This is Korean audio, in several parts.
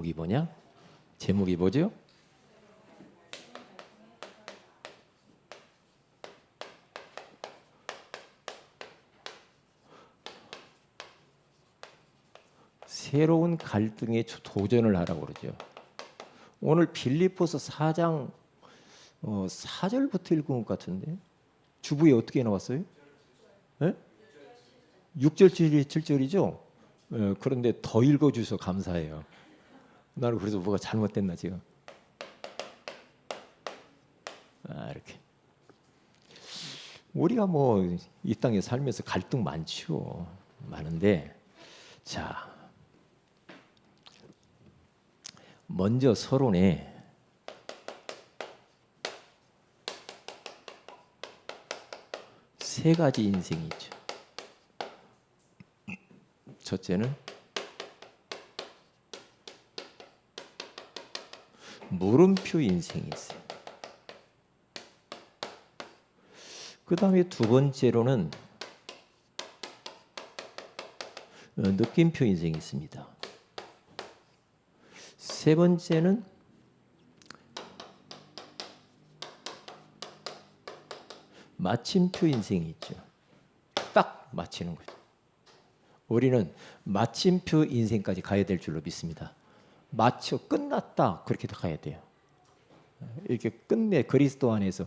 제목이 뭐냐? 제목이 뭐죠? 새로운 갈등에 도전을 하라고 그러죠. 오늘 빌립보서 4장 4절부터 읽은 것 같은데 주부에 어떻게 나왔어요? 네? 6절, 7절이죠? 그런데 더 읽어주셔서 감사해요. 나는 그래서 뭐가 잘못됐나 지금. 이렇게. 우리가 뭐 이 땅에 살면서 갈등 많죠. 많은데 자, 먼저 서론에 세 가지 인생이 있죠. 첫째는 물음표 인생이 있어요. 그 다음에 두 번째로는 느낌표 인생이 있습니다. 세 번째는 마침표 인생이 있죠. 딱 맞히는 거죠. 우리는 마침표 인생까지 가야 될 줄로 믿습니다. 마쳐 끝났다 그렇게 가야 돼요. 이렇게 끝내 그리스도 안에서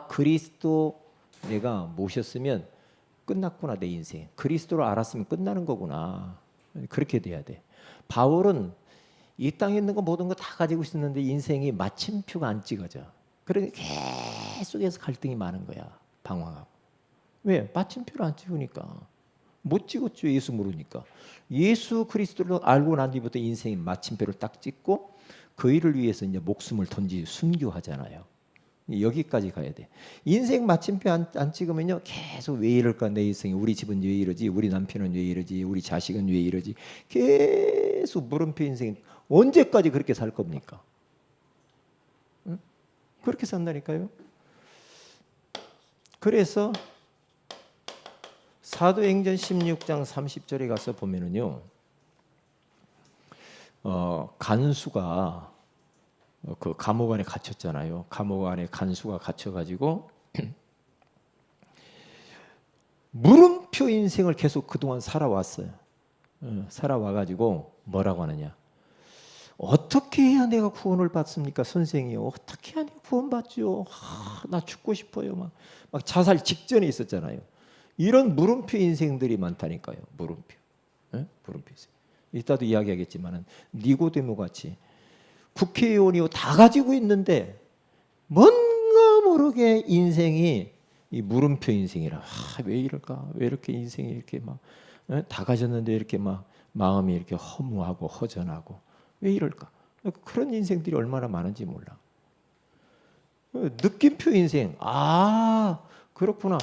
그리스도 내가 모셨으면 끝났구나 내 인생. 그리스도를 알았으면 끝나는 거구나. 그렇게 돼야 돼. 바울은 이 땅에 있는 거 모든 거 다 가지고 있었는데 인생이 마침표가 안 찍어져. 그러니까 계속해서 갈등이 많은 거야. 방황하고. 왜? 마침표를 안 찍으니까. 못 찍었죠. 예수 모르니까. 예수 그리스도를 알고 난 뒤부터 인생의 마침표를 딱 찍고 그 일을 위해서 이제 목숨을 던지 순교하잖아요. 여기까지 가야 돼. 인생 마침표 안 찍으면요 계속 왜 이럴까 내 인생이. 우리 집은 왜 이러지, 우리 남편은 왜 이러지, 우리 자식은 왜 이러지. 계속 물음표 인생. 언제까지 그렇게 살 겁니까? 응? 그렇게 산다니까요. 그래서 사도행전 16장 30절에 가서 보면은요, 간수가 그 감옥 안에 갇혔잖아요. 감옥 안에 간수가 갇혀가지고 물음표 인생을 계속 그동안 살아왔어요. 살아와가지고 뭐라고 하느냐? 어떻게 해야 내가 구원을 받습니까, 선생이요? 어떻게 해야 내가 구원받죠? 나 죽고 싶어요. 막 자살 직전에 있었잖아요. 이런 물음표 인생들이 많다니까요. 물음표. 물음표 인생. 이따도 이야기하겠지만은 니고데모 같이 국회의원이요 다 가지고 있는데 뭔가 모르게 인생이 이 물음표 인생이라. 왜 이럴까? 왜 이렇게 인생이 이렇게 막 다 가졌는데 이렇게 막 마음이 이렇게 허무하고 허전하고 왜 이럴까? 그런 인생들이 얼마나 많은지 몰라. 느낌표 인생. 그렇구나.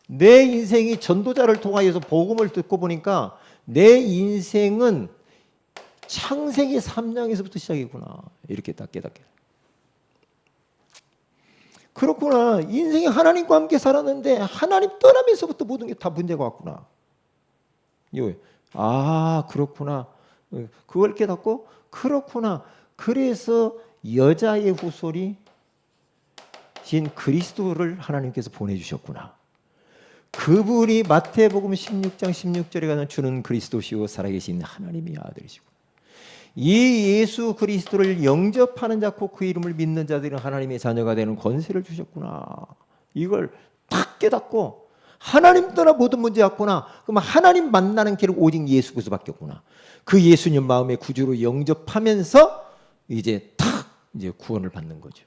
내 인생이 전도자를 통하여서 복음을 듣고 보니까 내 인생은 창세기 3장에서부터 시작이구나. 이렇게 딱 깨닫게. 그렇구나. 인생이 하나님과 함께 살았는데 하나님 떠나면서부터 모든 게 다 문제가 왔구나. 그렇구나. 그걸 깨닫고 그렇구나. 그래서 여자의 후손이 신 그리스도를 하나님께서 보내주셨구나. 그분이 마태복음 16장 16절에 가는 주는 그리스도시요 살아계신 하나님의 아들이시고 이 예수 그리스도를 영접하는 자고 그 이름을 믿는 자들은 하나님의 자녀가 되는 권세를 주셨구나. 이걸 딱 깨닫고 하나님 떠나 모든 문제 왔구나. 그럼 하나님 만나는 길은 오직 예수 그리스도밖에 없구나. 그 예수님 마음의 구주로 영접하면서 이제 구원을 받는 거죠.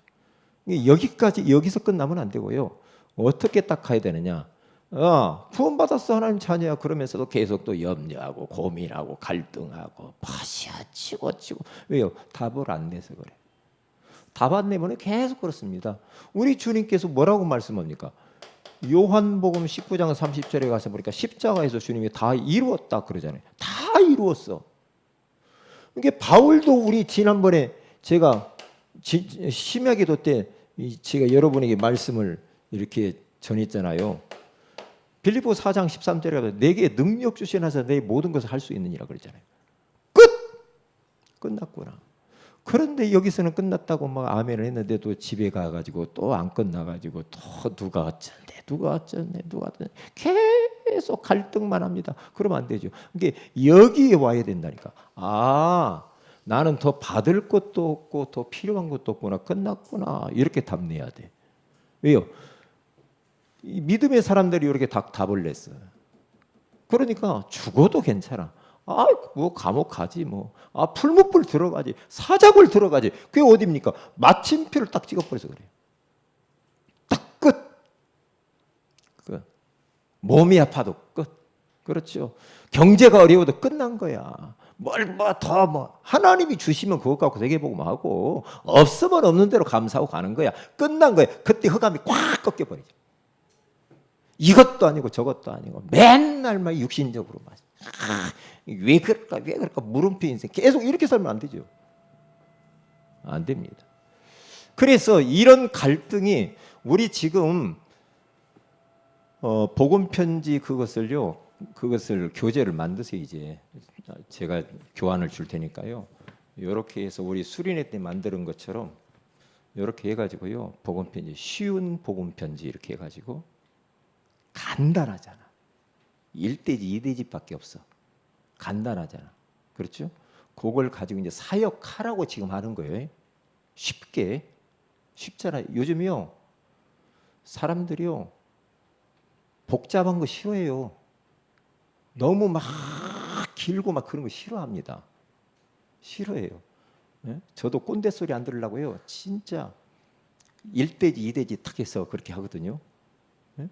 여기서 끝나면 안 되고요. 어떻게 딱 가야 되느냐? 구원받았어 하나님 자녀야. 그러면서도 계속 또 염려하고 고민하고 갈등하고 파시아치고 왜요? 답을 안 내서 그래. 답 안 내면 계속 그렇습니다. 우리 주님께서 뭐라고 말씀합니까? 요한복음 19장 30절에 가서 보니까 십자가에서 주님이 다 이루었다 그러잖아요. 다 이루었어. 이게 바울도 우리 지난번에 제가 심야기도 때 제가 여러분에게 말씀을 이렇게 전했잖아요. 빌립보 4장 13절에 가서 내게 능력 주시나서 내 모든 것을 할 수 있느니라 그러잖아요. 끝났구나. 그런데 여기서는 끝났다고 막 아멘을 했는데 또 집에 가가지고 또 안 끝나가지고 또 누가 어쩐데 누가 어쩐네 누가 어쩐네 계속 갈등만 합니다. 그러면 안 되죠. 이게 여기에 와야 된다니까. 아, 나는 더 받을 것도 없고 더 필요한 것도 없구나. 끝났구나. 이렇게 답내야 돼. 왜요? 이 믿음의 사람들이 이렇게 답을 냈어요. 그러니까 죽어도 괜찮아. 아, 뭐 감옥 가지 뭐. 아, 풀무불 들어가지. 사자굴 들어가지. 그게 어딥니까? 마침표를 딱 찍어버려서 그래요. 딱 끝. 끝. 몸이 아파도 끝. 그렇죠. 경제가 어려워도 끝난 거야. 하나님이 주시면 그것 갖고 되게보고 하고 없으면 없는 대로 감사하고 가는 거야. 끝난 거야. 그때 흑암이 꽉 꺾여버리죠. 이것도 아니고 저것도 아니고 맨날 막 육신적으로만. 왜 그럴까 물음표 인생 계속 이렇게 살면 안 되죠. 안 됩니다. 그래서 이런 갈등이 우리 지금 복음 편지 그것을 교재를 만드세요. 이제 제가 교환을 줄 테니까요. 이렇게 해서 우리 수련회 때 만드는 것처럼 이렇게 해가지고요. 복음 편지 쉬운 복음 편지 이렇게 해가지고 간단하잖아. 1대지 2대지밖에 없어. 간단하잖아. 그렇죠? 그걸 가지고 이제 사역하라고 지금 하는 거예요. 쉽잖아요. 요즘이요. 사람들이요. 복잡한 거 싫어해요. 너무 막 길고 막 그런 거 싫어합니다. 싫어해요. 네? 저도 꼰대 소리 안 들으려고요. 진짜 1대지 2대지 탁 해서 그렇게 하거든요. 네?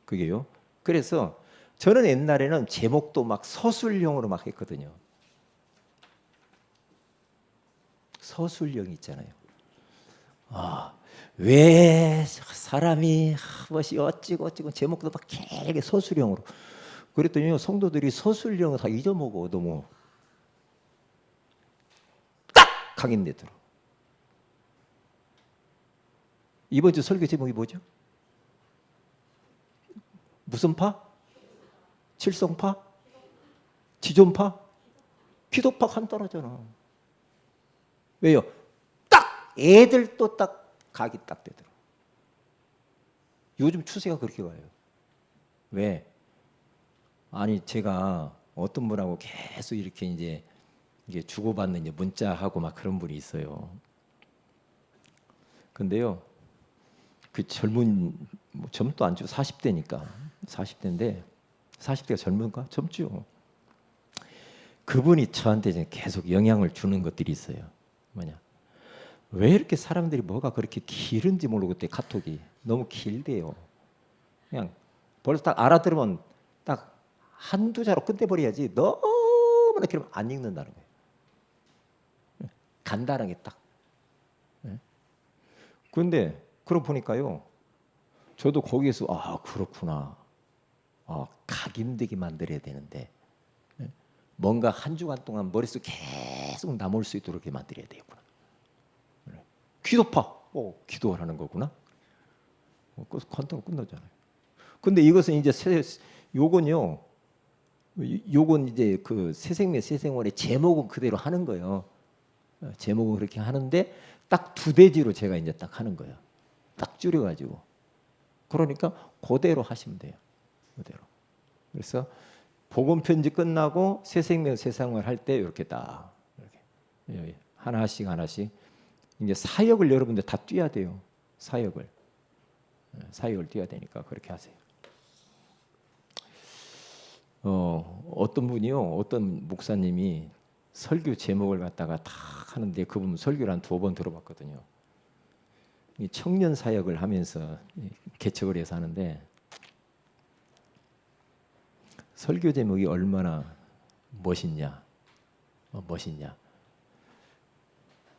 그게요. 그래서 저는 옛날에는 제목도 막 서술형으로 막 했거든요. 서술형 있잖아요. 왜 사람이 무엇이 어찌고 제목도 막 길게 서술형으로. 그랬더니 성도들이 서술형을 다 잊어먹어. 너무 딱 각인되더라. 이번 주 설교 제목이 뭐죠? 무슨 파? 칠성파? 지존파? 기도파 간단하잖아. 왜요? 딱 애들도 딱 각이 딱 되더라. 요즘 추세가 그렇게 가요. 왜? 아니 제가 어떤 분하고 계속 이렇게 이제 이게 주고받는 이제 문자하고 막 그런 분이 있어요. 근데요, 그 젊은 젊도 안 주고 40대니까 40대인데 40대가 젊은가? 젊죠. 그분이 저한테 이제 계속 영향을 주는 것들이 있어요. 뭐냐? 왜 이렇게 사람들이 뭐가 그렇게 길은지 모르고 그때 카톡이 너무 길대요. 그냥 벌써 딱 알아들으면 딱 한두 자로 끝내버려야지 너무나 길으면 안 읽는다는 거예요. 간단하게 딱. 그런데 그러고 보니까요. 저도 거기에서 그렇구나. 각인되게 만들어야 되는데 뭔가 한 주간 동안 머릿속에 계속 남을 수 있도록 이렇게 만들어야 되겠구나. 기도파. 기도하는 거구나. 그래서 간단하게 끝나잖아요. 근데 이것은 이제 요건요. 요건 이제 그 새생명 새생활의 제목은 그대로 하는 거예요. 제목은 그렇게 하는데 딱 2대지로 제가 이제 딱 하는 거예요. 딱 줄여가지고. 그러니까 그대로 하시면 돼요. 그대로. 그래서 복음 편지 끝나고 새생명 새생활 할 때 이렇게 딱 이렇게 하나씩 이제 사역을 여러분들 다 뛰어야 돼요. 사역을 뛰어야 되니까 그렇게 하세요. 어떤 분이요, 어떤 목사님이 설교 제목을 갖다가 다 하는데 그분 설교를 한 2번 들어봤거든요. 청년 사역을 하면서 개척을 해서 하는데 설교 제목이 얼마나 멋있냐.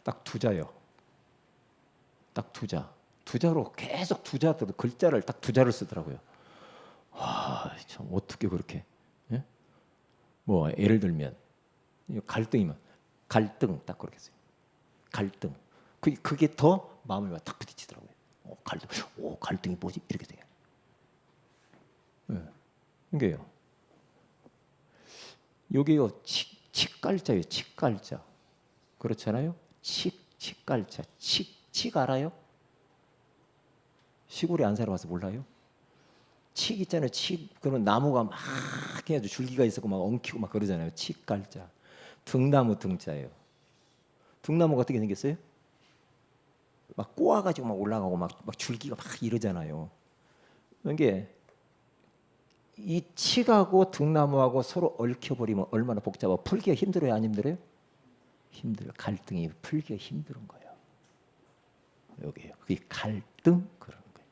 딱 2자요. 딱 2자. 2자로 계속 2자들 글자를 딱 2자를 쓰더라고요. 참 어떻게 그렇게? 예? 뭐 예를 들면 갈등이면 갈등 딱 그렇게 써요. 갈등. 그게 더 마음에 딱 부딪히더라고요. 갈등이 뭐지? 이렇게 돼요. 이게요. 여기요 칙갈자예요. 칙갈자. 그렇잖아요. 칡갈자, 칡 알아요? 시골에 안 살아봐서 몰라요? 칡 있잖아요. 칡. 그러면 나무가 막 해가지고 줄기가 있었고 막 엉키고 막 그러잖아요. 칡갈자. 등나무 등자예요. 등나무가 어떻게 생겼어요? 막 꼬아가지고 막 올라가고 막 줄기가 막 이러잖아요. 이게 이 칡하고 등나무하고 서로 얽혀버리면 얼마나 복잡하고 풀기가 힘들어요, 안 힘들어요? 힘들어요. 갈등이 풀기가 힘든 거예요. 여기에요. 그게 갈등 그러는 거예요.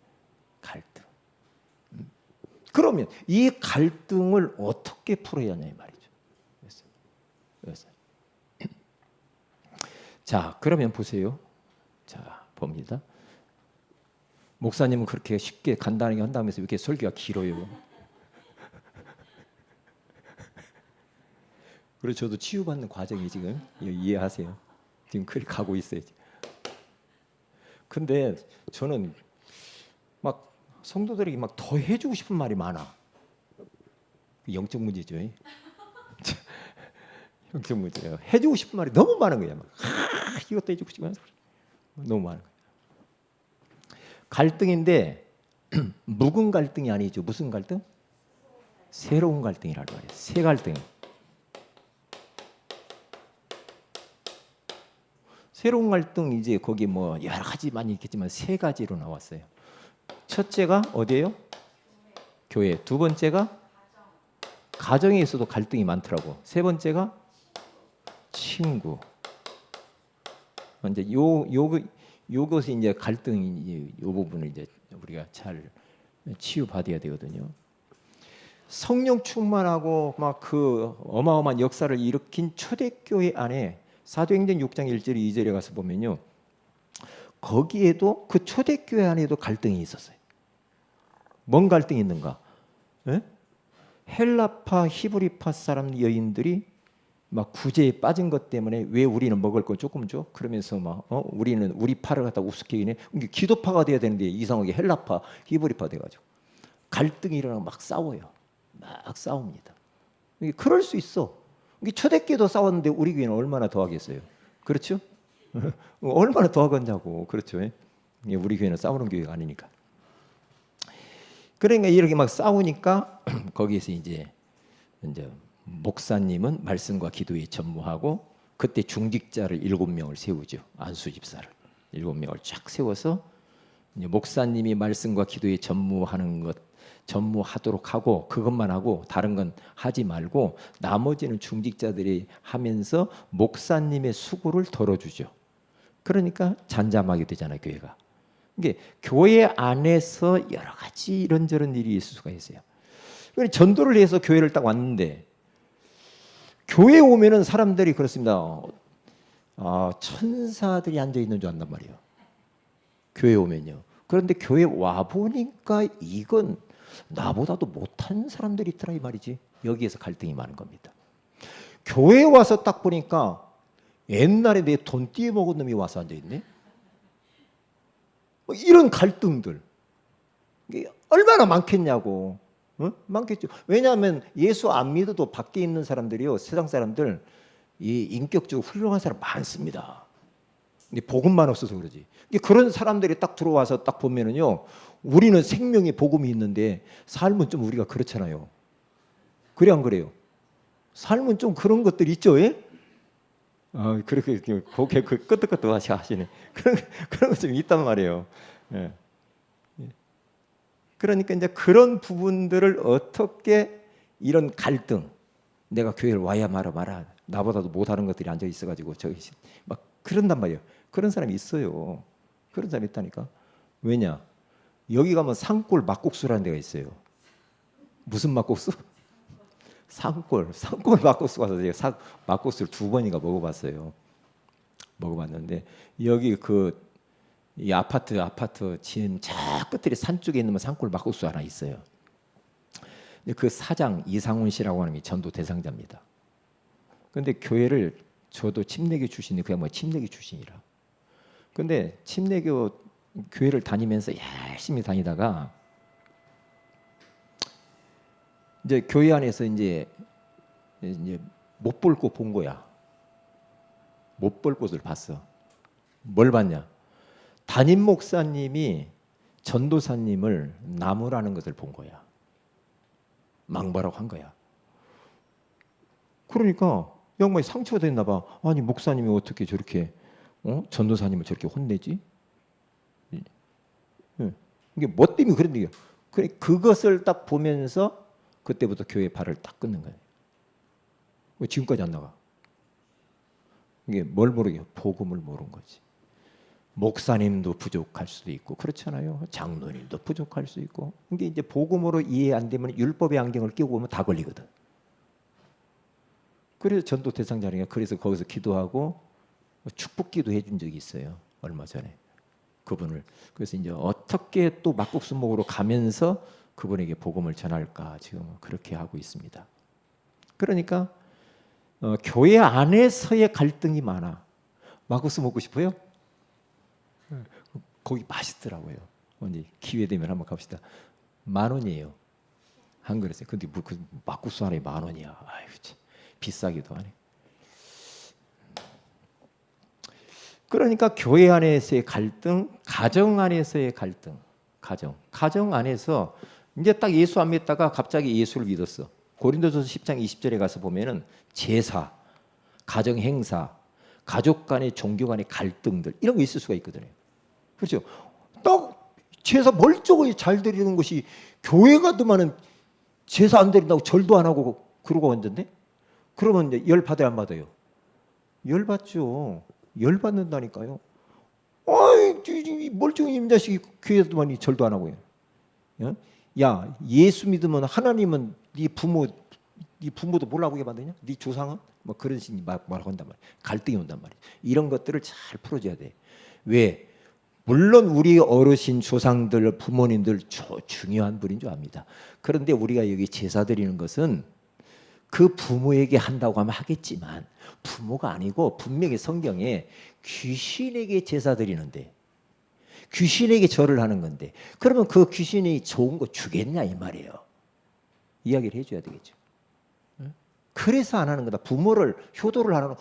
갈등. 그러면 이 갈등을 어떻게 풀어야 하냐 이 말이죠. 그래서 자, 그러면 보세요. 자, 봅니다. 목사님은 그렇게 쉽게 간단하게 한다면서 왜 이렇게 설교가 길어요? 그래서 저도 치유받는 과정이 지금 이해하세요. 지금 그렇게 가고 있어요. 근데 저는 막 성도들에게 막 더 해주고 싶은 말이 많아. 영적 문제죠. 영적 문제예요. 해주고 싶은 말이 너무 많은 거야. 막 이것도 해주고 싶은 너무 많은 거야. 갈등인데 묵은 갈등이 아니죠. 무슨 갈등? 새로운 갈등이라고 말이에요. 새 갈등. 새로운 갈등 이제 거기 뭐 여러 가지 많이 있겠지만 세 가지로 나왔어요. 첫째가 어디예요? 교회. 두 번째가 가정에 있어도 갈등이 많더라고. 세 번째가 친구. 이제 요것이 이제 갈등이 요 부분을 이제 우리가 잘 치유받아야 되거든요. 성령 충만하고 막 그 어마어마한 역사를 일으킨 초대교회 안에 사도행전 6장 1절 2절에 가서 보면요. 거기에도 그 초대교회 안에도 갈등이 있었어요. 뭔 갈등이 있는가? 에? 헬라파 히브리파 사람 여인들이 막 구제에 빠진 것 때문에 왜 우리는 먹을 거 조금 줘? 그러면서 막 우리는 우리 파를 갖다 우습게 여기네. 기도파가 돼야 되는데 이상하게 헬라파 히브리파 돼가지고 갈등이 일어나고 막 싸워요. 막 싸웁니다. 그럴 수 있어. 초대교회도 싸웠는데 우리 교회는 얼마나 더 하겠어요? 그렇죠? 얼마나 더 하겠냐고. 그렇죠? 우리 교회는 싸우는 교회가 아니니까. 그러니까 이렇게 막 싸우니까 거기에서 이제 목사님은 말씀과 기도에 전무하고 그때 중직자를 7명을 세우죠. 안수 집사를 7명을 쫙 세워서 이제 목사님이 말씀과 기도에 전무하도록 하고 그것만 하고 다른 건 하지 말고 나머지는 중직자들이 하면서 목사님의 수고를 덜어주죠. 그러니까 잠잠하게 되잖아요, 교회가. 이게 교회 안에서 여러 가지 이런저런 일이 있을 수가 있어요. 전도를 해서 교회를 딱 왔는데 교회에 오면은 사람들이 그렇습니다. 천사들이 앉아 있는 줄 안단 말이에요. 교회 오면요. 그런데 교회 와 보니까 이건 나보다도 못한 사람들이 있더라 이 말이지. 여기에서 갈등이 많은 겁니다. 교회 와서 딱 보니까 옛날에 내 돈 띄어 먹은 놈이 와서 앉아 있네. 이런 갈등들 얼마나 많겠냐고. 많겠죠. 왜냐하면 예수 안 믿어도 밖에 있는 사람들이요, 세상 사람들 이 인격적으로 훌륭한 사람 많습니다. 근데 복음만 없어서 그러지. 그런 사람들이 딱 들어와서 딱 보면은요, 우리는 생명의 복음이 있는데 삶은 좀 우리가 그렇잖아요. 그래 안 그래요? 삶은 좀 그런 것들 있죠, 예? 그렇게 고개 끄덕끄덕 하시네. 그런 거 좀 있단 말이에요. 예. 그러니까 이제 그런 부분들을 어떻게 이런 갈등, 내가 교회를 와야 마라 나보다도 못하는 것들이 앉아 있어가지고 저기 막 그런단 말이에요. 그런 사람이 있어요. 그런 사람이 있다니까. 왜냐? 여기 가면 산골 막국수라는 데가 있어요. 무슨 막국수? 산골 막국수 가서 제가 막국수를 2번인가 먹어봤어요. 먹어봤는데 여기 이 아파트 지은 저 끝에 산 쪽에 있는 산골 막국수 하나 있어요. 그 사장 이상훈 씨라고 하는 게 전도 대상자입니다. 그런데 교회를 저도 침례교 출신이 그냥 뭐 침례교 출신이라. 근데 침례교 교회를 다니면서 열심히 다니다가 이제 교회 안에서 이제 못 볼 곳 본 거야. 못 볼 곳을 봤어. 뭘 봤냐? 담임 목사님이 전도사님을 나무라는 것을 본 거야. 망발하고 한 거야. 그러니까 양반이 상처가 됐나 봐. 아니 목사님이 어떻게 저렇게 전도사님을 저렇게 혼내지? 이게 뭐 때문에 그런 얘기야. 그것을 딱 보면서 그때부터 교회 발을 딱 끊는 거예요. 왜 지금까지 안 나가? 이게 뭘 모르게 복음을 모르는 거지. 목사님도 부족할 수도 있고 그렇잖아요. 장로님도 부족할 수 있고. 이게 이제 복음으로 이해 안 되면 율법의 안경을 끼고 보면 다 걸리거든. 그래서 전도 대상자니까 그래서 거기서 기도하고 축복기도 해준 적이 있어요. 얼마 전에 그분을. 그래서 이제 어떻게 또 막국수 먹으러 가면서 그분에게 복음을 전할까 지금 그렇게 하고 있습니다. 그러니까 교회 안에서의 갈등이 많아. 막국수 먹고 싶어요? 거기 맛있더라고요. 언제 기회 되면 한번 갑시다. 10,000원이에요. 한 그릇에. 근데 뭐 그 막국수 하나에 10,000원이야. 아유, 참, 비싸기도 하네. 그러니까 교회 안에서의 갈등, 가정 안에서의 갈등, 가정 안에서 이제 딱 예수 안 믿다가 갑자기 예수를 믿었어. 고린도전서 10장 20절에 가서 보면은 제사, 가정 행사, 가족 간의 종교 간의 갈등들 이런 거 있을 수가 있거든요. 그렇죠? 딱 제사 멀쩡하게 잘 드리는 것이 교회 가더만은 제사 안 드린다고 절도 안 하고 그러고 왔는데 그러면 이제 열 받아요 안 받아요? 열 받죠. 열 받는다니까요. 아이 멀쩡히 이 자식이 교회에서만 절도 안 하고요. 야 예수 믿으면 하나님은 네 부모도 몰라보게 만드냐? 네 조상은 뭐 그런 식으로 말하고 한단 말이야. 갈등이 온단 말이야. 이런 것들을 잘 풀어줘야 돼. 왜? 물론 우리 어르신 조상들 부모님들 중요한 분인 줄 압니다. 그런데 우리가 여기 제사 드리는 것은 그 부모에게 한다고 하면 하겠지만 부모가 아니고 분명히 성경에 귀신에게 제사 드리는데 귀신에게 절을 하는 건데 그러면 그 귀신이 좋은 거 주겠냐 이 말이에요. 이야기를 해줘야 되겠죠. 그래서 안 하는 거다. 부모를 효도를 하는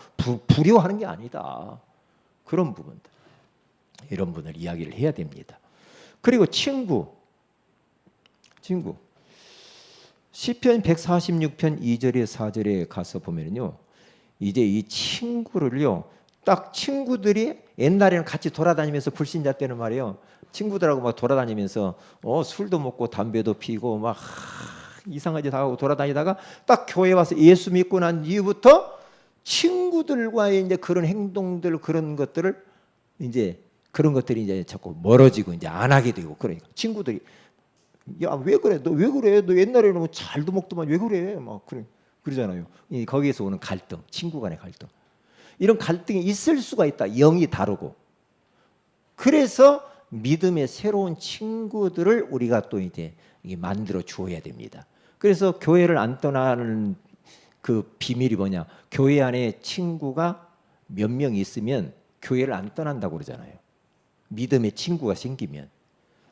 불효하는 게 아니다. 그런 부분들. 이런 분을 이야기를 해야 됩니다. 그리고 친구. 시편 146편 2절에 4절에 가서 보면요. 이제 이 친구를요. 딱 친구들이 옛날에는 같이 돌아다니면서 불신자 때는 말이에요. 친구들하고 막 돌아다니면서 술도 먹고 담배도 피고 막 이상한 짓 하고 돌아다니다가 딱 교회 와서 예수 믿고 난 이후부터 친구들과의 이제 그런 행동들 그런 것들을 이제 그런 것들이 이제 자꾸 멀어지고 이제 안 하게 되고 그러니까 친구들이 야 왜 그래 너 왜 그래 너 옛날에는 뭐 잘도 먹더만 왜 그래 막 그러잖아요. 거기에서 오는 갈등 친구 간의 갈등 이런 갈등이 있을 수가 있다. 영이 다르고 그래서 믿음의 새로운 친구들을 우리가 또 이제 만들어 주어야 됩니다. 그래서 교회를 안 떠나는 그 비밀이 뭐냐? 교회 안에 친구가 몇 명 있으면 교회를 안 떠난다고 그러잖아요. 믿음의 친구가 생기면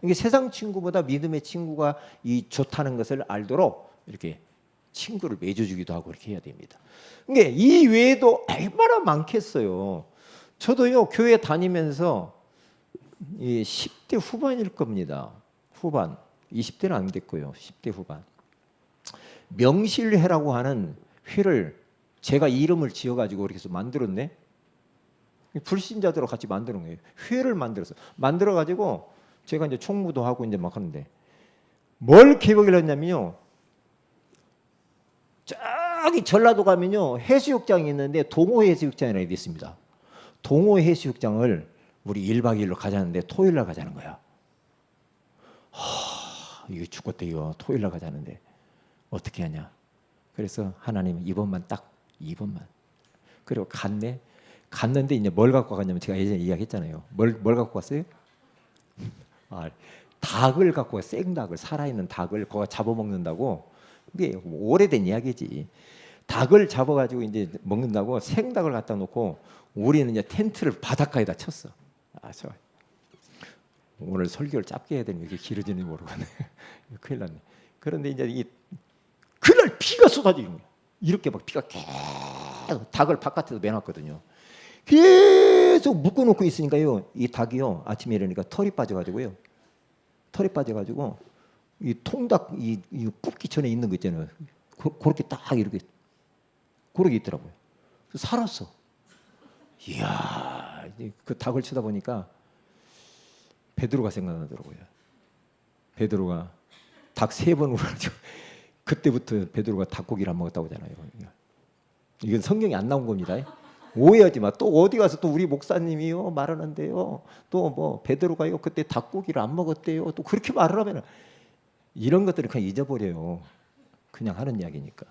이게 세상 친구보다 믿음의 친구가 이 좋다는 것을 알도록 이렇게 친구를 맺어주기도 하고 이렇게 해야 됩니다. 근데 이 외에도 얼마나 많겠어요. 저도요 교회 다니면서 10대 후반일 겁니다. 후반 20대는 안 됐고요. 10대 후반 명실회라고 하는 회를 제가 이름을 지어가지고 이렇게 해서 만들었네. 불신자들하고 같이 만드는 거예요. 회를 만들어가지고 제가 이제 총무도 하고 이제 막 하는데 뭘 계획을 했냐면요. 저기 전라도 가면요 해수욕장이 있는데 동호 해수욕장이라고 돼 있습니다. 동호 해수욕장을 우리 1박 2일로 가자는데 토요일 날 가자는 거야. 이거 죽겠다 이거 토요일 날 가자는데 어떻게 하냐. 그래서 하나님 이번만 딱 2번만. 그리고 갔는데 이제 뭘 갖고 가냐면 제가 예전에 이야기했잖아요. 뭘 갖고 왔어요? 닭을 갖고 와. 생닭을 살아있는 닭을 거기 잡아먹는다고. 이게 오래된 이야기지. 닭을 잡아가지고 이제 먹는다고 생닭을 갖다 놓고 우리는 이제 텐트를 바닷가에다 쳤어. 저 오늘 설교를 짧게 해야 되는 게 이렇게 길어지는지 모르겠네. 큰일 났네. 그런데 이제 그날 비가 쏟아지는 거야. 이렇게 막 비가 계속 닭을 바깥에서 매놨거든요. 계속 계속 묶어놓고 있으니까요. 이 닭이요. 아침에 일어나니까 털이 빠져가지고요. 털이 빠져가지고 이 통닭 이 굽기 전에 있는 거 있잖아요. 그렇게 딱 이렇게 그렇게 있더라고요. 살았어. 이야, 그 닭을 쳐다보니까 베드로가 생각나더라고요. 베드로가 닭 3번 울어가지고 그때부터 베드로가 닭고기를 안 먹었다고 하잖아요. 이건 성경에 안 나온 겁니다. 오해하지 마. 또 어디 가서 또 우리 목사님이요 말하는데요. 또 뭐 베드로가요 그때 닭고기를 안 먹었대요. 또 그렇게 말을 하면 이런 것들을 그냥 잊어버려요. 그냥 하는 이야기니까.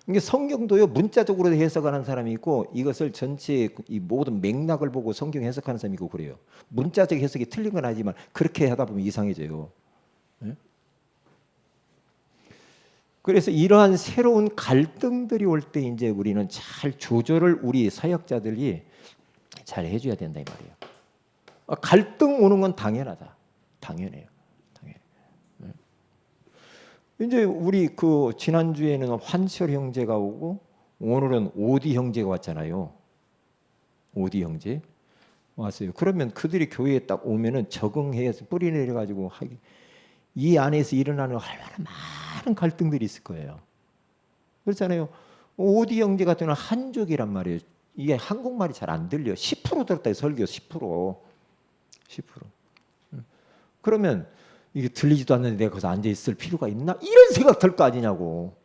이게 성경도요 문자적으로 해석하는 사람이 있고 이것을 전체 이 모든 맥락을 보고 성경 해석하는 사람이 있고 그래요. 문자적 해석이 틀린 건 아니지만 그렇게 하다 보면 이상해져요. 네? 그래서 이러한 새로운 갈등들이 올 때 이제 우리는 잘 조절을 우리 사역자들이 잘 해줘야 된다 이 말이에요. 갈등 오는 건 당연하다. 당연해요. 이제 우리 그 지난주에는 환철 형제가 오고 오늘은 오디 형제가 왔잖아요. 오디 형제 왔어요. 그러면 그들이 교회에 딱 오면은 적응해서 뿌리 내려 가지고 하기 이 안에서 일어나는 얼마나 많은 갈등들이 있을 거예요. 그렇잖아요. 오디 형제 같은 경우는 한족이란 말이에요. 이게 한국말이 잘 안 들려. 10% 들었다 설교 10%. 그러면 이게 들리지도 않는데 내가 거기서 앉아 있을 필요가 있나? 이런 생각 들 거 아니냐고.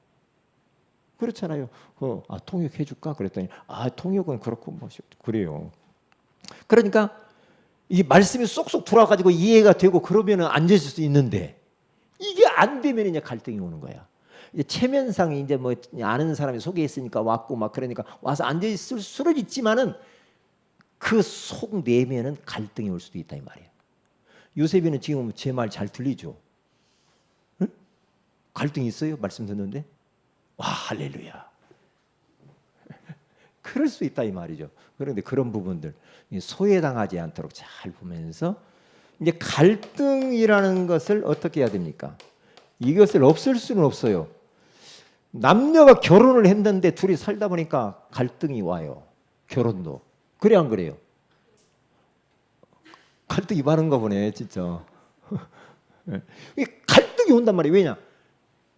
그렇잖아요. 통역해 줄까? 그랬더니 통역은 그렇고 뭐 그래요. 그러니까 이 말씀이 쏙쏙 돌아가지고 이해가 되고 그러면은 앉아 있을 수 있는데 이게 안 되면 이제 갈등이 오는 거야. 이제 체면상이 이제 뭐 아는 사람이 소개했으니까 왔고 막 그러니까 와서 앉아 있을 수는 있지만은 그 속 내면은 갈등이 올 수도 있다 이 말이에요. 요셉이는 지금 제 말 잘 들리죠? 응? 갈등이 있어요? 말씀 듣는데? 와 할렐루야. 그럴 수 있다 이 말이죠. 그런데 그런 부분들 소외당하지 않도록 잘 보면서 이제 갈등이라는 것을 어떻게 해야 됩니까? 이것을 없앨 수는 없어요. 남녀가 결혼을 했는데 둘이 살다 보니까 갈등이 와요. 결혼도. 그래 안 그래요? 갈등이 많은가 보네 진짜. 갈등이 온단 말이에요. 왜냐?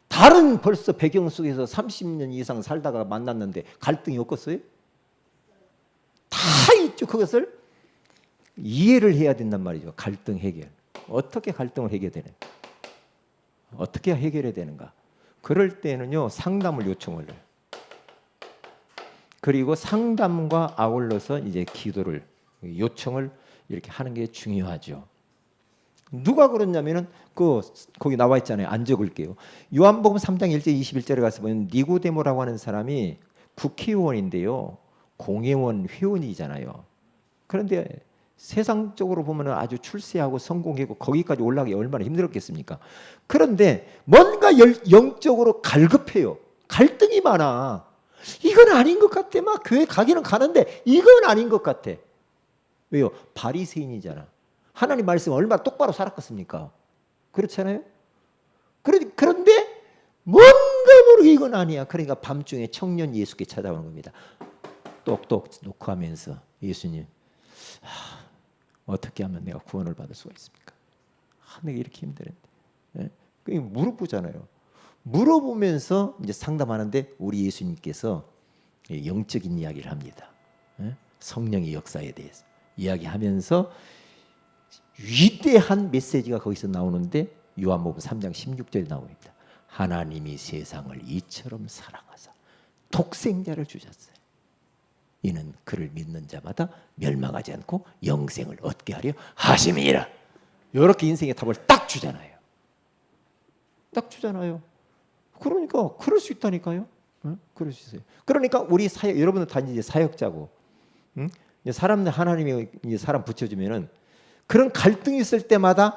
다른 벌써 배경 속에서 30년 이상 살다가 만났는데 갈등이 없겠어요? 다 있죠. 그것을 이해를 해야 된단 말이죠. 갈등 해결. 어떻게 갈등을 해결되는? 어떻게 해결해야 되는가? 그럴 때는요 상담을 요청을 해요. 그리고 상담과 아울러서 이제 기도를 요청을 이렇게 하는 게 중요하죠. 누가 그랬냐면은 거기 나와 있잖아요. 안 적을게요. 요한복음 3장 1절 21절에 가서 보면 니고데모라고 하는 사람이 국회의원인데요. 공회원 회원이잖아요. 그런데 세상적으로 보면 아주 출세하고 성공하고 거기까지 올라가기 얼마나 힘들었겠습니까? 그런데 뭔가 영적으로 갈급해요. 갈등이 많아. 이건 아닌 것 같아. 막 교회 가기는 가는데 이건 아닌 것 같아. 왜요? 바리새인이잖아. 하나님 말씀 얼마나 똑바로 살았겠습니까? 그렇잖아요. 그런데 뭔가 모르게 이건 아니야. 그러니까 밤중에 청년 예수께 찾아오는 겁니다. 똑똑 놓고 하면서 예수님 어떻게 하면 내가 구원을 받을 수가 있습니까? 내가 이렇게 힘드는데. 네? 물어보잖아요. 물어보면서 이제 상담하는데 우리 예수님께서 영적인 이야기를 합니다. 네? 성령의 역사에 대해서 이야기하면서 위대한 메시지가 거기서 나오는데 요한복음 3장 16절에 나옵니다. 하나님이 세상을 이처럼 사랑하사 독생자를 주셨어요. 이는 그를 믿는 자마다 멸망하지 않고 영생을 얻게 하려 하심이라. 이렇게 인생의 답을 딱 주잖아요. 딱 주잖아요. 그러니까 그럴 수 있다니까요. 응? 그럴 수 있어요. 그러니까 우리 사역 여러분들 다 이제 사역자고, 응? 사람들 하나님이 이제 사람 붙여주면은 그런 갈등이 있을 때마다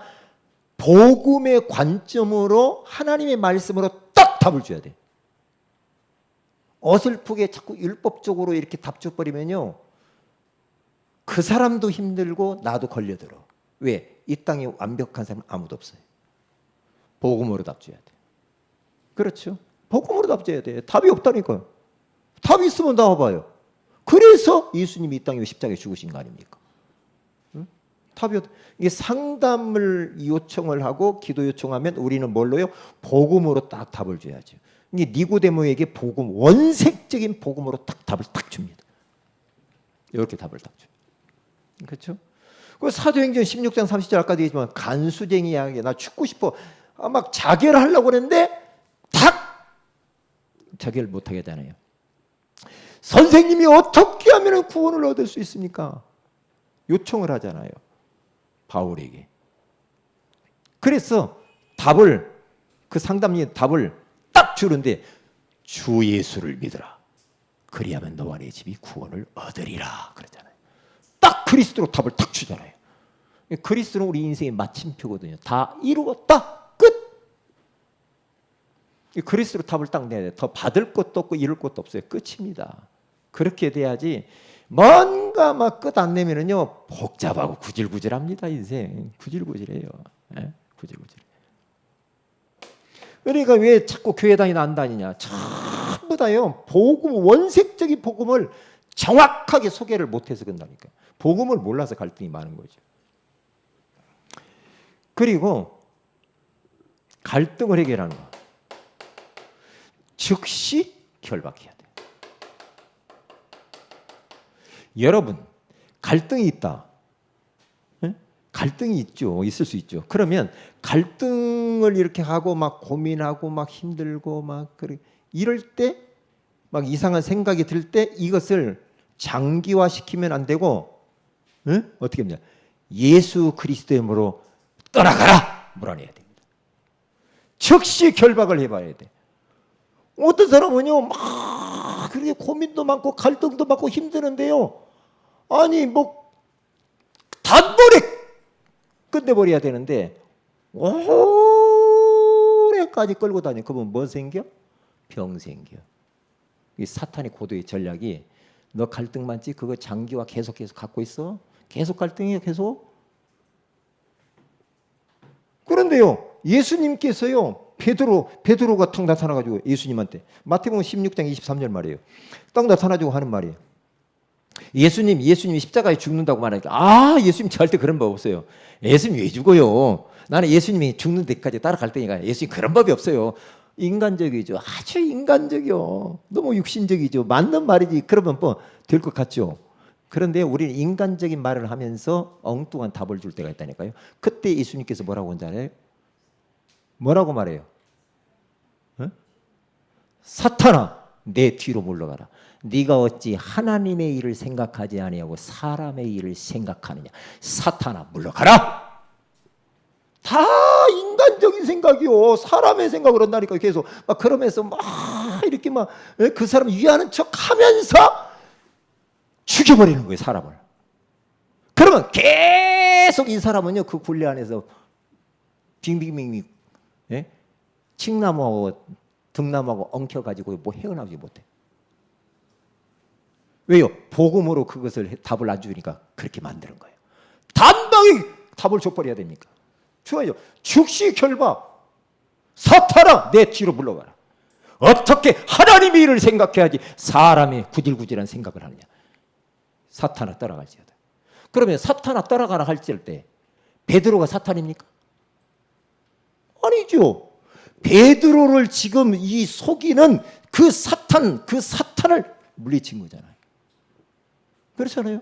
복음의 관점으로 하나님의 말씀으로 딱 답을 줘야 돼. 어설프게 자꾸 율법적으로 이렇게 답 줘버리면요 그 사람도 힘들고 나도 걸려들어. 왜? 이 땅에 완벽한 사람은 아무도 없어요. 복음으로 답 줘야 돼. 그렇죠? 복음으로 답 줘야 돼. 답이 없다니까요. 답이 있으면 나와봐요. 그래서 예수님이 이 땅에 십자가에 죽으신 거 아닙니까? 응? 답이 이게 상담을 요청을 하고 기도 요청하면 우리는 뭘로요? 복음으로 딱 답을 줘야죠. 이게 니고데모에게 복음, 원색적인 복음으로 딱 답을 딱 줍니다. 이렇게 답을 딱 줘요. 그렇죠? 그 사도행전 16장 30절 아까도 얘기했지만 간수쟁이야, 나 죽고 싶어. 막 자결하려고 그랬는데 딱 자결 못하게 되잖아요. 선생님이 어떻게 하면 구원을 얻을 수 있습니까? 요청을 하잖아요. 바울에게. 그래서 답을, 그 상담이 답을 딱 주는데 주 예수를 믿으라. 그리하면 너와 내 집이 구원을 얻으리라. 그러잖아요. 딱 그리스도로 답을 딱 주잖아요. 그리스도는 우리 인생의 마침표거든요. 다 이루었다. 끝. 그리스도로 답을 딱 내야 돼요. 더 받을 것도 없고 이룰 것도 없어요. 끝입니다. 그렇게 돼야지 뭔가 막 끝 안 내면은요 복잡하고 구질구질합니다. 인생 구질구질해요. 네? 구질구질. 그러니까 왜 자꾸 교회 다니나 안 다니냐? 전부 다요 복음, 원색적인 복음을 정확하게 소개를 못해서 그런다니까. 복음을 몰라서 갈등이 많은 거죠. 그리고 갈등을 해결하는 거. 즉시 결박해야 돼. 여러분, 갈등이 있다. 네? 갈등이 있죠. 있을 수 있죠. 그러면 갈등을 이렇게 하고 막 고민하고 막 힘들고 막 이럴 때 막 이상한 생각이 들 때 이것을 장기화시키면 안 되고 어떻게 합니까? 예수 그리스도의 이름으로 떠나가라! 몰아내야 됩니다. 즉시 결박을 해봐야 돼. 어떤 사람은요 막 그렇게 고민도 많고 갈등도 많고 힘드는데요. 아니 뭐 단번에 끝내버려야 되는데 오래까지 끌고 다니. 그러면 뭐 생겨? 병 생겨. 이 사탄의 고도의 전략이 너 갈등 많지? 그거 장기화 계속 갖고 있어? 계속 갈등이에요. 계속. 그런데요 예수님께서요 베드로가 탁 나타나가지고 예수님한테 마태복음 16장 23절 말이에요. 딱 나타나가지고 하는 말이에요. 예수님이 십자가에 죽는다고 말하니까 예수님 절대 그런 법 없어요. 예수님 왜 죽어요? 나는 예수님이 죽는 데까지 따라갈 테니까. 예수님 그런 법이 없어요. 인간적이죠. 아주 인간적이요. 너무 육신적이죠. 맞는 말이지. 그러면 뭐 될 것 같죠. 그런데 우리는 인간적인 말을 하면서 엉뚱한 답을 줄 때가 있다니까요. 그때 예수님께서 뭐라고 한잖아요. 뭐라고 말해요? 사탄아 내 뒤로 물러가라. 네가 어찌 하나님의 일을 생각하지 아니하고 사람의 일을 생각하느냐. 사탄아 물러가라. 다 인간적인 생각이요. 사람의 생각을 한다니까. 계속 막 그러면서 막 이렇게 막 그 사람 위하는 척하면서 죽여버리는 거예요. 사람을. 그러면 계속 이 사람은요 그 굴레 안에서 빙빙빙 칡나무하고 등나무하고 엉켜가지고 뭐 헤어나오지 못해. 왜요? 복음으로 그것을 답을 안 주니까 그렇게 만드는 거예요. 단방에 답을 줘버려야 됩니까? 좋아요. 즉시 결박. 사탄아 내 뒤로 물러가라. 어떻게 하나님의 일을 생각해야지 사람의 구질구질한 생각을 하느냐. 사탄아 따라갈지어다. 그러면 사탄아 따라가라 할지을 때 베드로가 사탄입니까? 아니죠. 베드로를 지금 이 속이는 그 사탄을 물리친 거잖아요. 그렇잖아요.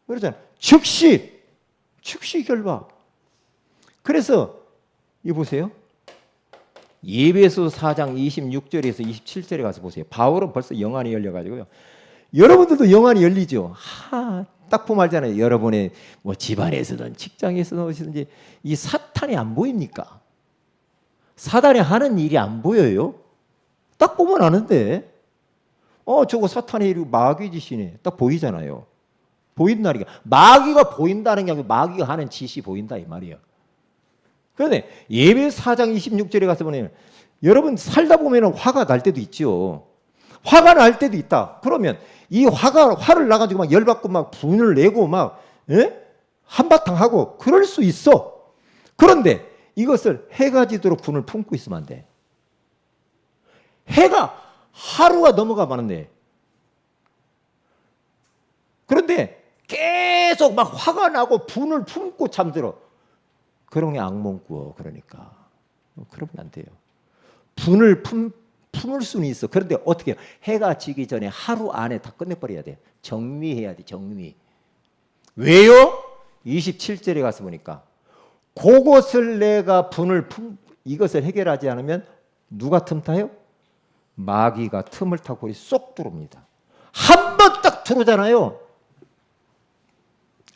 그렇잖아요. 즉시 결박. 그래서 이 보세요. 예배소 4장 26절에서 27절에 가서 보세요. 바울은 벌써 영안이 열려가지고요. 여러분들도 영안이 열리죠. 딱 보면 알잖아요. 여러분의 뭐 집안에서든 직장에서든 어디든지 이 사탄이 안 보입니까? 사단이 하는 일이 안 보여요? 딱 보면 아는데 저거 사탄의 일이 마귀 짓이네. 딱 보이잖아요. 보인다니까. 마귀가 보인다는 게 아니고 마귀가 하는 짓이 보인다 이 말이에요. 그런데 예배 4장 26절에 가서 보면 여러분 살다 보면 화가 날 때도 있죠. 화가 날 때도 있다. 그러면 이 화를 나가지고 막 열받고 막 분을 내고 막 한바탕 하고 그럴 수 있어. 그런데 이것을 해가 지도록 분을 품고 있으면 안 돼. 해가 하루가 넘어가 마는데 그런데 계속 막 화가 나고 분을 품고 잠들어. 그런 게 악몽 꾸어. 그러니까 그러면 안 돼요. 분을 품을 수는 있어. 그런데 어떻게 해요? 해가 지기 전에 하루 안에 다 끝내버려야 돼. 정리해야 돼. 정리. 왜요? 27절에 가서 보니까 그것을 내가 이것을 해결하지 않으면 누가 틈타요? 마귀가 틈을 타고 쏙 들어옵니다. 한 번 딱 들어오잖아요.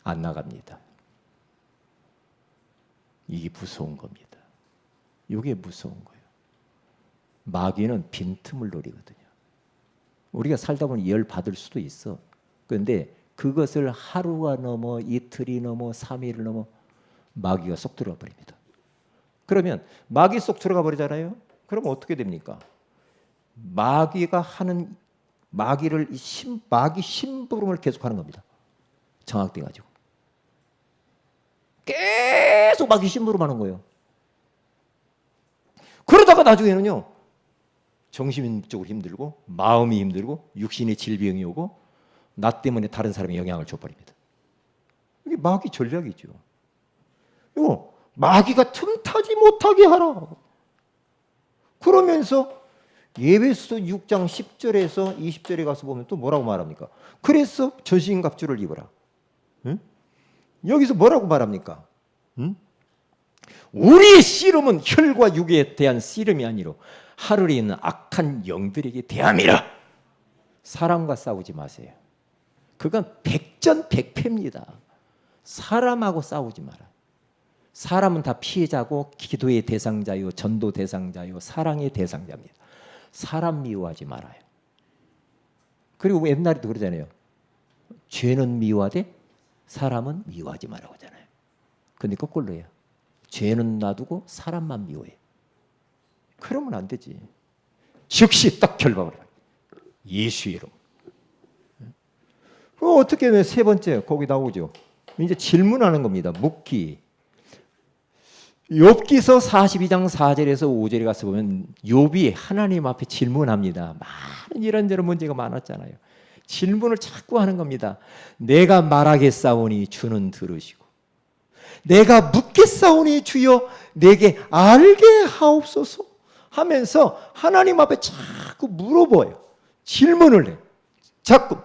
안 나갑니다. 이게 무서운 겁니다. 이게 무서운 거예요. 마귀는 빈틈을 노리거든요. 우리가 살다 보니 열 받을 수도 있어. 그런데 그것을 하루가 넘어 이틀이 넘어 3일을 넘어 마귀가 쏙 들어가 버립니다. 그러면 마귀 쏙 들어가 버리잖아요. 그럼 어떻게 됩니까? 마귀가 하는 마귀 심부름을 계속하는 겁니다. 장악돼 가지고 계속 마귀 심부름하는 거예요. 그러다가 나중에는요, 정신적으로 힘들고 마음이 힘들고 육신의 질병이 오고 나 때문에 다른 사람에 영향을 줘버립니다. 이게 마귀 전략이죠. 이거 마귀가 틈타지 못하게 하라. 그러면서 예배소 6장 10절에서 20절에 가서 보면 또 뭐라고 말합니까? 그래서 전신갑주를 입어라. 응? 여기서 뭐라고 말합니까? 응? 우리의 씨름은 혈과 육에 대한 씨름이 아니라 하늘에 있는 악한 영들에게 대함이라. 사람과 싸우지 마세요. 그건 백전백패입니다. 사람하고 싸우지 마라. 사람은 다 피해자고 기도의 대상자요, 전도 대상자요, 사랑의 대상자입니다. 사람 미워하지 말아요. 그리고 옛날에도 그러잖아요. 죄는 미워하되 사람은 미워하지 말라고 하잖아요. 근데 거꾸로예요. 죄는 놔두고 사람만 미워해. 그러면 안 되지. 즉시 딱 결박을 해요. 예수의 이름. 어떻게 하면 세 번째 거기 나오죠. 이제 질문하는 겁니다. 묻기. 욥기서 42장 4절에서 5절에 가서 보면 욥이 하나님 앞에 질문합니다. 많은 이런저런 문제가 많았잖아요. 질문을 자꾸 하는 겁니다. 내가 말하겠사오니 주는 들으시고 내가 묻겠사오니 주여 내게 알게 하옵소서 하면서 하나님 앞에 자꾸 물어봐요. 질문을 해. 자꾸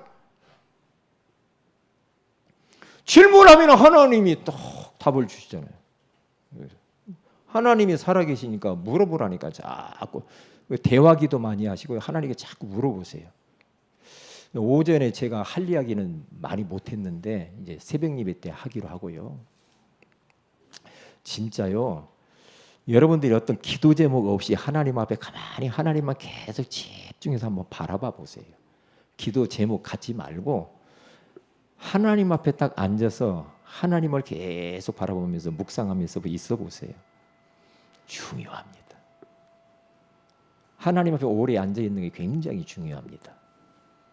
질문하면 하나님이 딱 답을 주시잖아요. 하나님이 살아계시니까 물어보라니까 자꾸 대화기도 많이 하시고 하나님께 자꾸 물어보세요. 오전에 제가 할 이야기는 많이 못했는데 이제 새벽 예배 때 하기로 하고요. 진짜요. 여러분들이 어떤 기도 제목 없이 하나님 앞에 가만히 하나님만 계속 집중해서 한번 바라봐 보세요. 기도 제목 갖지 말고 하나님 앞에 딱 앉아서 하나님을 계속 바라보면서 묵상하면서 있어 보세요. 중요합니다. 하나님 앞에 오래 앉아 있는 게 굉장히 중요합니다.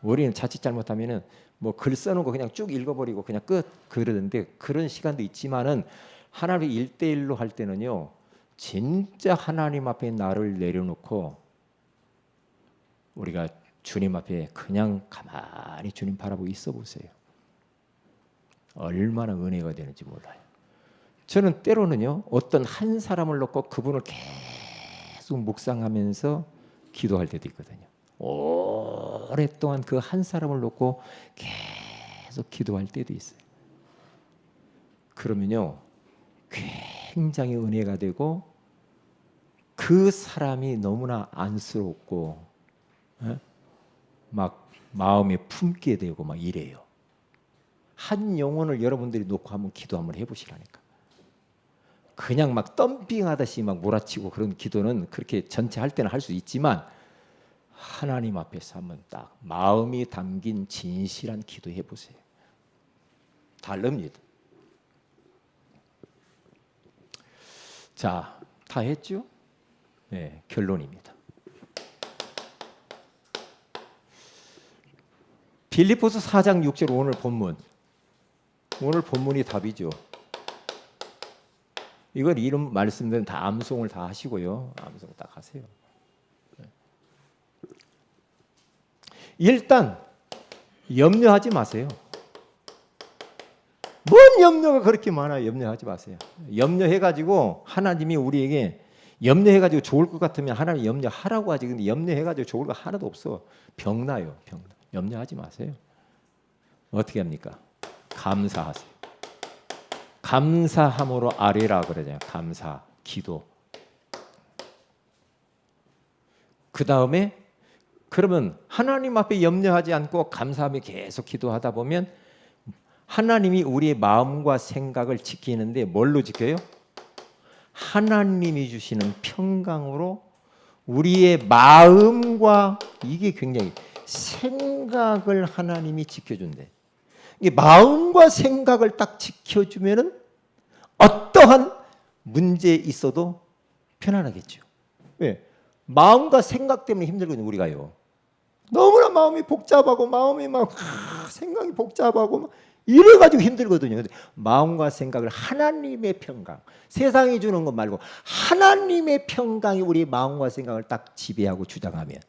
우리는 자칫 잘못하면은 뭐 글 써놓은 거 그냥 쭉 읽어버리고 그냥 끝 그러는데 그런 시간도 있지만은 하나님 1대1로 할 때는요, 진짜 하나님 앞에 나를 내려놓고 우리가 주님 앞에 그냥 가만히 주님 바라보고 있어 보세요. 얼마나 은혜가 되는지 몰라요. 저는 때로는요, 어떤 한 사람을 놓고 그분을 계속 묵상하면서 기도할 때도 있거든요. 오랫동안 그 한 사람을 놓고 계속 기도할 때도 있어요. 그러면요, 굉장히 은혜가 되고 그 사람이 너무나 안쓰럽고 막 마음에 품게 되고 막 이래요. 한 영혼을 여러분들이 놓고 한번 기도 한번 해보시라니까. 그냥 막 덤핑하듯이 막 몰아치고 그런 기도는 그렇게 전체 할 때는 할 수 있지만 하나님 앞에서 한번 딱 마음이 담긴 진실한 기도 해보세요. 다릅니다. 자, 다 했죠? 네, 결론입니다. 빌립보서 4장 6절 오늘 본문이 답이죠. 이걸 이름 말씀들은 다 암송을 다 하시고요. 암송 딱 하세요. 일단 염려하지 마세요. 뭔 염려가 그렇게 많아요. 염려하지 마세요. 염려해가지고 하나님이 우리에게 염려해가지고 좋을 것 같으면 하나님 염려하라고 하지. 근데 염려해가지고 좋을 거 하나도 없어. 병나요. 병나. 염려하지 마세요. 어떻게 합니까? 감사하세요. 감사함으로 아뢰라 그러잖아요. 감사, 기도. 그 다음에 그러면 하나님 앞에 염려하지 않고 감사하며 계속 기도하다 보면 하나님이 우리의 마음과 생각을 지키는데 뭘로 지켜요? 하나님이 주시는 평강으로 우리의 마음과 이게 굉장히 생각을 하나님이 지켜준대. 이게 마음과 생각을 딱 지켜주면은 어떠한 문제 있어도 편안하겠죠. 왜? 마음과 생각 때문에 힘들거든요. 우리가요. 너무나 마음이 복잡하고 마음이 막 생각이 복잡하고 막 이래가지고 힘들거든요. 근데 마음과 생각을 하나님의 평강, 세상이 주는 것 말고 하나님의 평강이 우리 마음과 생각을 딱 지배하고 주장하면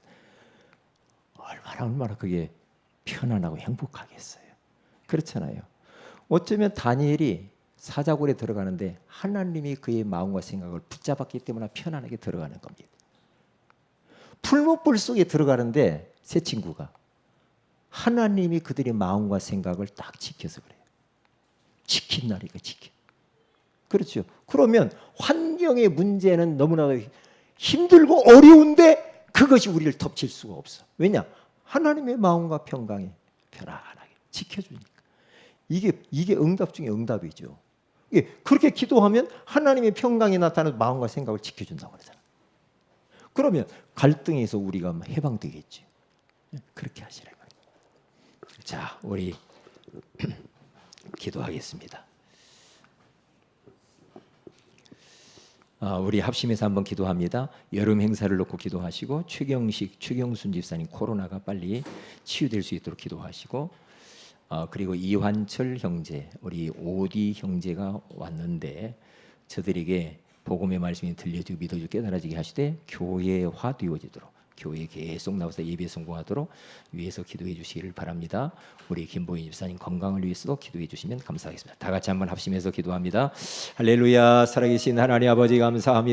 얼마나 그게 편안하고 행복하겠어요. 그렇잖아요. 어쩌면 다니엘이 사자굴에 들어가는데 하나님이 그의 마음과 생각을 붙잡았기 때문에 편안하게 들어가는 겁니다. 풀무불 속에 들어가는데 세 친구가 하나님이 그들의 마음과 생각을 딱 지켜서 그래요. 지킨 날이가 지켜. 그렇죠. 그러면 환경의 문제는 너무나도 힘들고 어려운데 그것이 우리를 덮칠 수가 없어. 왜냐? 하나님의 마음과 평강이 편안하게 지켜주니까. 이게 응답 중에 응답이죠. 그렇게 기도하면 하나님의 평강이 나타나서 마음과 생각을 지켜준다고 그러잖아요. 그러면 갈등에서 우리가 해방되겠지. 그렇게 하시라. 자, 우리 기도하겠습니다. 우리 합심해서 한번 기도합니다. 여름 행사를 놓고 기도하시고 최경순 집사님 코로나가 빨리 치유될 수 있도록 기도하시고 그리고 이환철 형제, 우리 오디 형제가 왔는데 저들에게 복음의 말씀이 들려지고 믿어지고 깨달아지게 하시되 교회화 되어지도록 교회에 계속 나와서 예배 성공하도록 위해서 기도해 주시기를 바랍니다. 우리 김보인 집사님 건강을 위해서도 기도해 주시면 감사하겠습니다. 다 같이 한번 합심해서 기도합니다. 할렐루야. 살아계신 하나님 아버지 감사합니다.